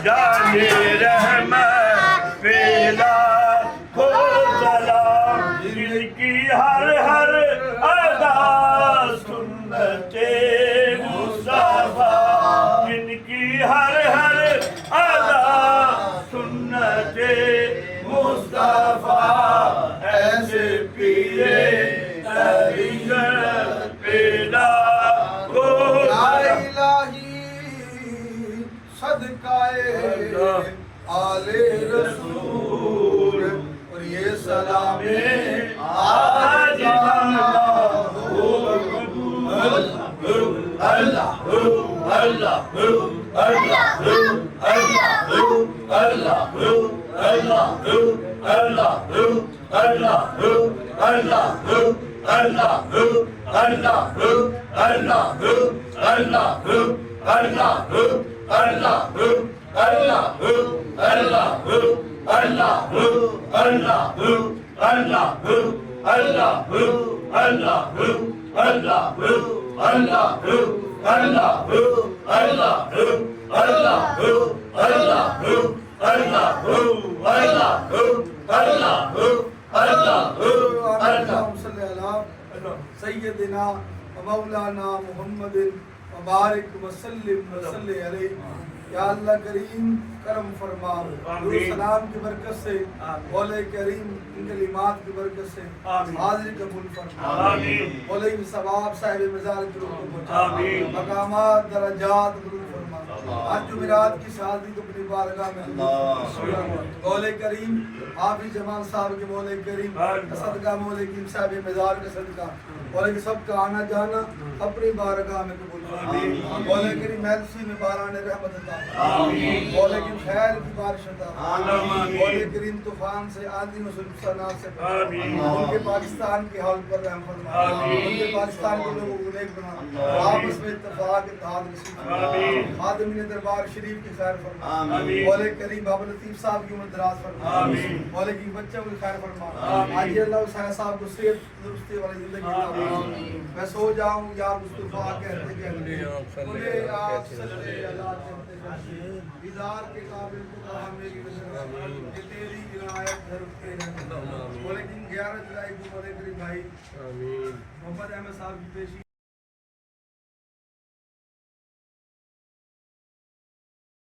जाने रहमत पेला को सलाम जिनकी हर हर अदा सुन्नते मुस्तफा जिनकी हर हर अदा सुन्नते मुस्तफा ऐसे पीरे तरीक़त पेला को सदकाए आले रसूल और ये सलामे आज सैयदना मौलाना मुहम्मदिन मुबारक वसल्लिम वसल्ले अलैहि या अल्लाह करीम करम फरमा सलाम की बरकत से मौला करीम इन कलिमात की बरकत से हाजिर कबूल फरमा मौला की सवाब साहिब मज़ार की रूह को मकामात दरजात बुलंद फरमा आज जुमेरात की शादी को अपनी बारगाह में मौला करीम हाफिज जमाल साहब के मौला करीम सदका मौला करीम साहिब मज़ार का सदका मौला की सबका आना जाना अपनी बारगाह में कबूल फरमा मौला करीम महफिल में बारान रहमत अता मौला की खैर की बारिश अता मौला करीम तूफान से आंधी में सुल्तानात से उनके पाकिस्तान के हाल पर रहम फरमा उनके पाकिस्तान के लोगों को नेक बना आपस में इत्तेफाक इत्तेहाद नसीब खादिमीन दरबार शरीफ की खैर फरमा मौला करीम बाबा लतीफ साहब की उम्र दराज फरमा मौला की बच्चों की खैर फरमा आज अल्लाह साहब को सेहत तंदुरुस्ती वाली जिंदगी अता मैं सो जाऊं या मुस्तफा कहते बोले आप सल्ले अला दीदार के काबिल को कहा मेरी नजर ये तेरी इनायत घर के बोले कि 11 जुलाई को बोले मेरे भाई मोहम्मद अहमद साहब की पेशी